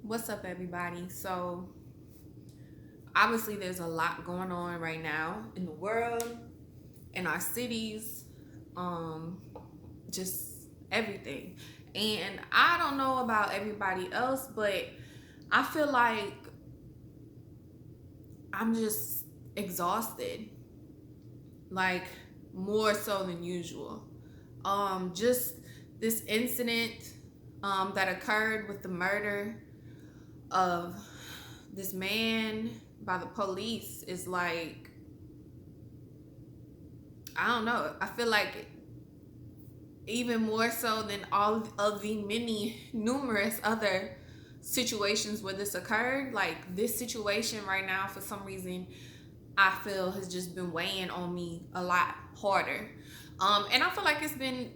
What's up, everybody? So, obviously, there's a lot going on right now in the world, in our cities, um, just everything. And I don't know about everybody else, but I feel like I'm just exhausted, like more so than usual. Just this incident that occurred with the murder of this man by the police is like, I don't know. I feel like even more so than all of the many numerous other situations where this occurred, like this situation right now, for some reason, I feel has just been weighing on me a lot harder. And I feel like it's been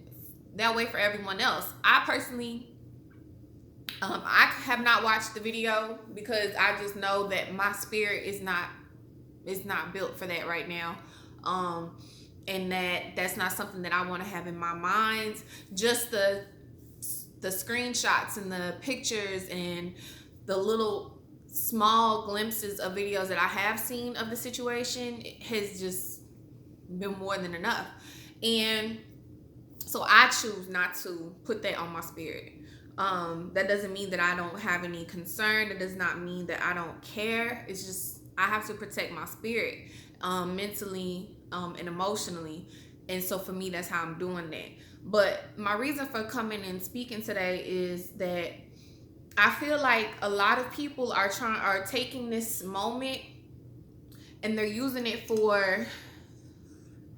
that way for everyone else. I personally, I have not watched the video because I just know that my spirit is not built for that right now. And that's not something that I want to have in my mind. Just the screenshots and the pictures and the little small glimpses of videos that I have seen of the situation has just been more than enough. And so I choose not to put that on my spirit. That doesn't mean that I don't have any concern. It does not mean that I don't care. It's just I have to protect my spirit, mentally, and emotionally. And so for me, that's how I'm doing that. But my reason for coming and speaking today is that I feel like a lot of people are taking this moment and they're using it for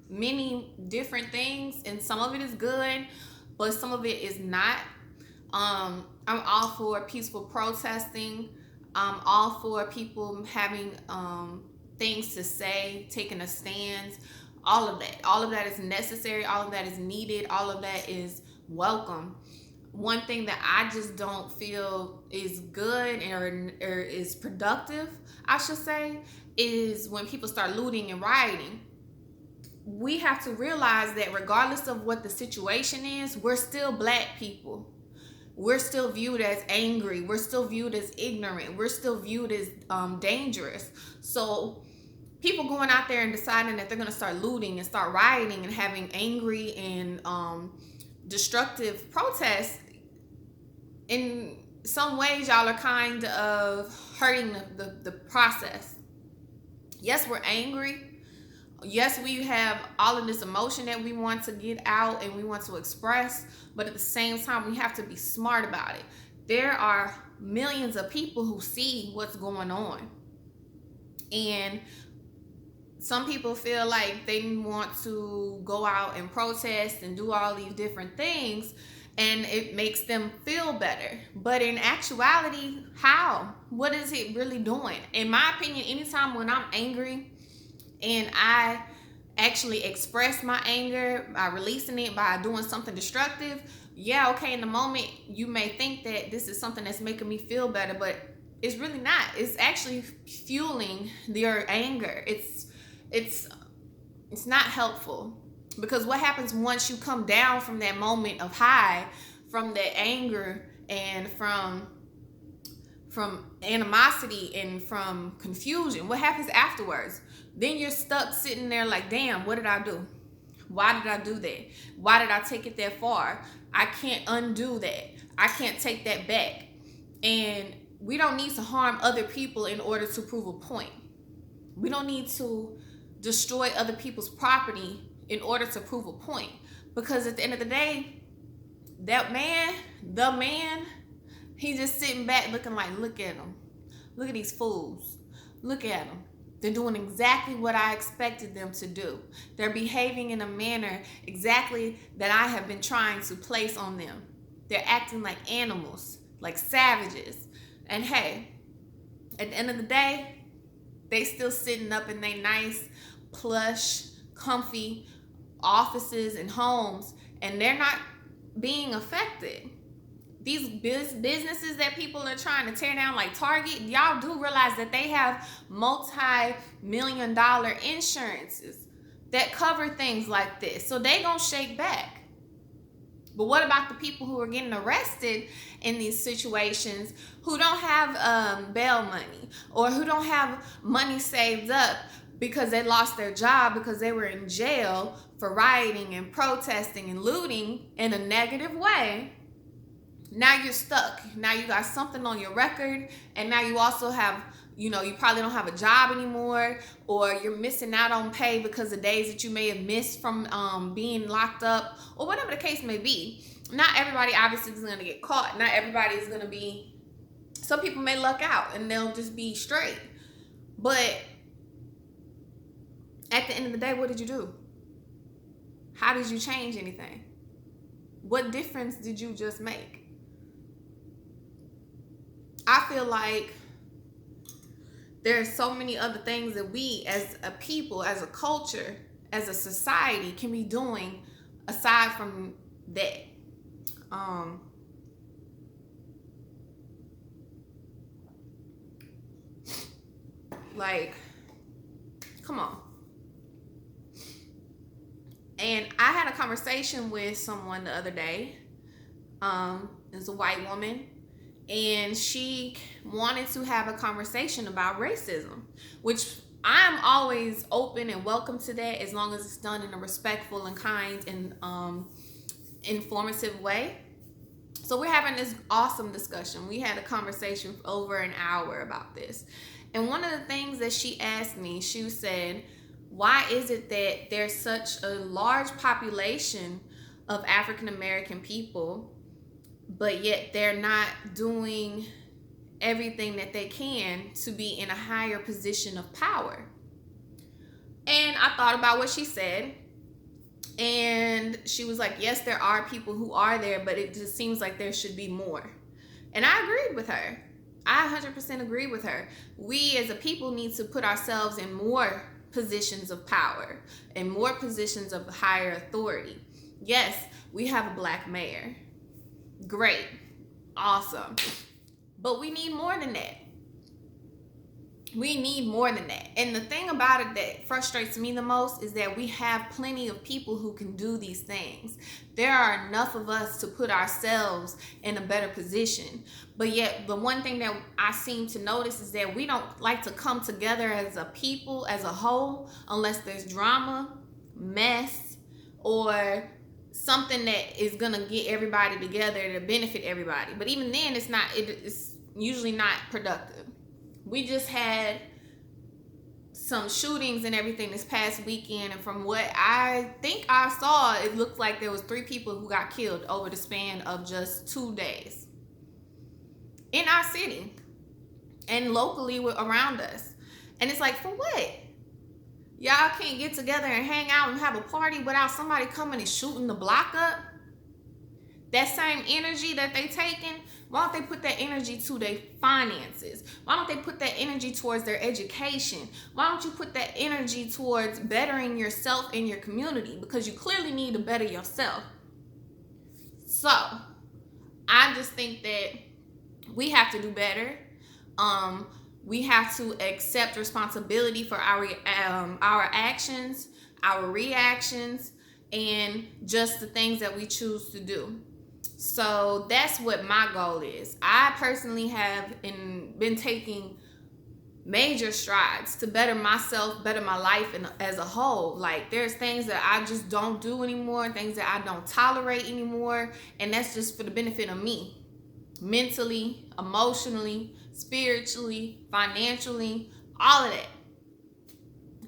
many different things, and some of it is good, but some of it is not. I'm all for peaceful protesting. I'm all for people having things to say, taking a stand. All of that is necessary. All of that is needed. All of that is welcome. One thing that I just don't feel is good or is productive, I should say, is when people start looting and rioting. We have to realize that regardless of what the situation is, we're still black people. We're still viewed as angry. We're still viewed as ignorant. We're still viewed as dangerous. So people going out there and deciding that they're going to start looting and start rioting and having angry and destructive protests, in some ways y'all are kind of hurting the process. Yes, we're angry. Yes, we have all of this emotion that we want to get out and we want to express, but at the same time, we have to be smart about it. There are millions of people who see what's going on. And some people feel like they want to go out and protest and do all these different things, and it makes them feel better. But in actuality, how? What is it really doing? In my opinion, anytime when I'm angry, and I actually express my anger by releasing it by doing something destructive, yeah, okay, in the moment you may think that this is something that's making me feel better, but it's really not. It's actually fueling your anger. It's not helpful, because what happens once you come down from that moment of high, from that anger and from animosity and from confusion, what happens afterwards? Then you're stuck sitting there like, damn, what did I do? Why did I do that? Why did I take it that far? I can't undo that. I can't take that back. And we don't need to harm other people in order to prove a point. We don't need to destroy other people's property in order to prove a point. Because at the end of the day, that man, the man, he's just sitting back looking like, look at them. Look at these fools. Look at them. They're doing exactly what I expected them to do. They're behaving in a manner exactly that I have been trying to place on them. They're acting like animals, like savages. And hey, at the end of the day, they still sitting up in their nice, plush, comfy offices and homes, and they're not being affected. These businesses that people are trying to tear down, like Target, y'all do realize that they have multi-million-dollar insurances that cover things like this. So they gonna shake back. But what about the people who are getting arrested in these situations who don't have bail money, or who don't have money saved up because they lost their job because they were in jail for rioting and protesting and looting in a negative way? Now you're stuck. Now you got something on your record, and now you also have, you probably don't have a job anymore, or you're missing out on pay because of days that you may have missed from being locked up, or whatever the case may be. Not everybody obviously is going to get caught. Not everybody is going to be, some people may luck out and they'll just be straight. But at the end of the day, what did you do? How did you change anything? What difference did you just make? I feel like there's so many other things that we as a people, as a culture, as a society can be doing aside from that. Like, come on. And I had a conversation with someone the other day. It's a white woman, and she wanted to have a conversation about racism, which I'm always open and welcome to that, as long as it's done in a respectful and kind and informative way. So we're having this awesome discussion. We had a conversation for over an hour about this. And one of the things that she asked me, she said, why is it that there's such a large population of African American people, but yet they're not doing everything that they can to be in a higher position of power? And I thought about what she said, and she was like, yes, there are people who are there, but it just seems like there should be more. And I agreed with her. I 100% agree with her. We as a people need to put ourselves in more positions of power and more positions of higher authority. Yes, we have a black mayor. Great. Awesome. But we need more than that. We need more than that. And the thing about it that frustrates me the most is that we have plenty of people who can do these things. There are enough of us to put ourselves in a better position. But yet, the one thing that I seem to notice is that we don't like to come together as a people, as a whole, unless there's drama, mess, or something that is going to get everybody together to benefit everybody. But even then, it's usually not productive. We just had some shootings and everything this past weekend, and from what I think I saw, it looked like there was 3 people who got killed over the span of just 2 days in our city and locally around us. And it's like, for what? Y'all can't get together and hang out and have a party without somebody coming and shooting the block up? That same energy that they taking, why don't they put that energy to their finances? Why don't they put that energy towards their education? Why don't you put that energy towards bettering yourself and your community? Because you clearly need to better yourself. So, I just think that we have to do better. We have to accept responsibility for our actions, our reactions, and just the things that we choose to do. So that's what my goal is. I personally have been taking major strides to better myself, better my life as a whole. Like, there's things that I just don't do anymore, things that I don't tolerate anymore, and that's just for the benefit of me. Mentally, emotionally, spiritually, financially, all of that.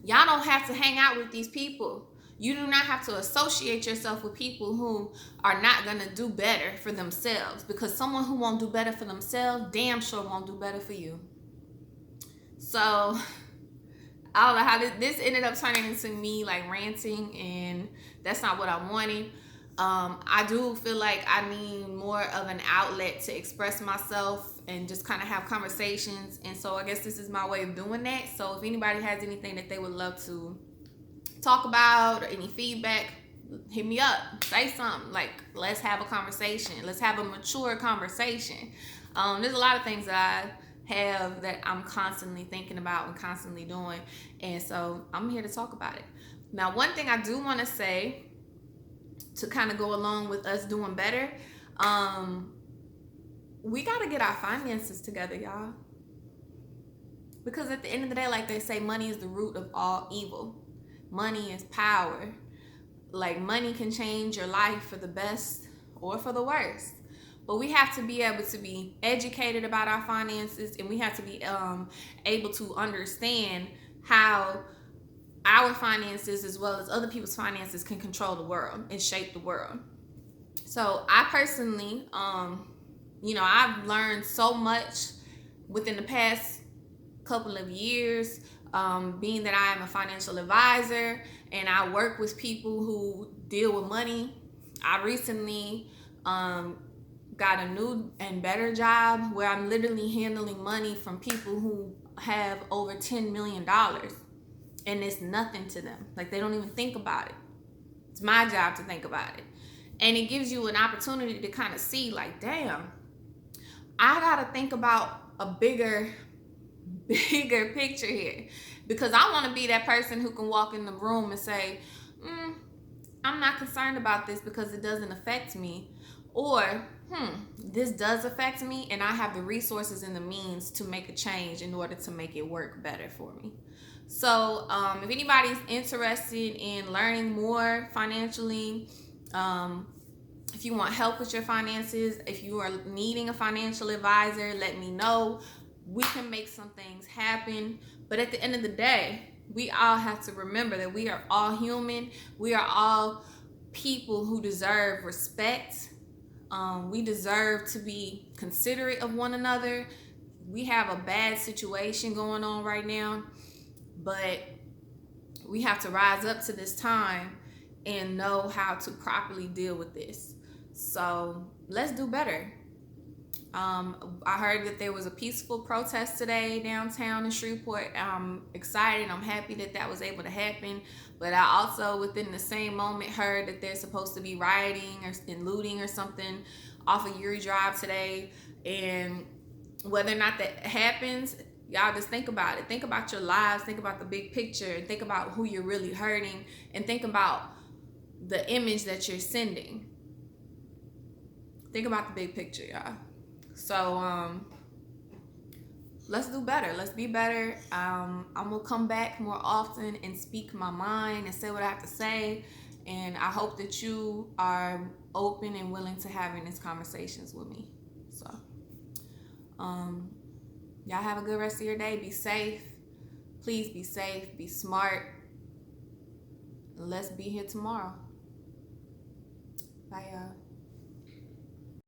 Y'all don't have to hang out with these people. You do not have to associate yourself with people who are not going to do better for themselves, because someone who won't do better for themselves damn sure won't do better for you. So I don't know how this ended up turning into me like ranting, and that's not what I wanted. I do feel like I need more of an outlet to express myself and just kind of have conversations. And so I guess this is my way of doing that. So if anybody has anything that they would love to talk about or any feedback, hit me up. Say something. Like, let's have a conversation. Let's have a mature conversation. There's a lot of things that I have that I'm constantly thinking about and constantly doing. And so I'm here to talk about it. Now, one thing I do want to say to kind of go along with us doing better, we got to get our finances together, y'all. Because at the end of the day, like they say, money is the root of all evil. Money is power. Like, money can change your life for the best or for the worst. But we have to be able to be educated about our finances, and we have to be able to understand how our finances, as well as other people's finances, can control the world and shape the world. So I personally, I've learned so much within the past couple of years, being that I am a financial advisor and I work with people who deal with money. I recently got a new and better job where I'm literally handling money from people who have over $10 million, and it's nothing to them. Like, they don't even think about it. It's my job to think about it. And it gives you an opportunity to kind of see, like, damn, I gotta think about a bigger picture here, because I want to be that person who can walk in the room and say, I'm not concerned about this because it doesn't affect me, or this does affect me, and I have the resources and the means to make a change in order to make it work better for me. So if anybody's interested in learning more financially, if you want help with your finances, if you are needing a financial advisor, let me know. We can make some things happen. But at the end of the day, we all have to remember that we are all human. We are all people who deserve respect. We deserve to be considerate of one another. We have a bad situation going on right now, but we have to rise up to this time and know how to properly deal with this. So let's do better. I heard that there was a peaceful protest today downtown in Shreveport. I'm excited. I'm happy that that was able to happen. But I also, within the same moment, heard that there's supposed to be rioting and looting or something off of Uri Drive today. And whether or not that happens, y'all just think about it. Think about your lives. Think about the big picture. And think about who you're really hurting. And think about the image that you're sending. Think about the big picture, y'all. So let's do better. Let's be better. I'm gonna come back more often and speak my mind and say what I have to say. And I hope that you are open and willing to having these conversations with me. So y'all have a good rest of your day. Be safe. Please be safe. Be smart. Let's be here tomorrow. Bye, y'all.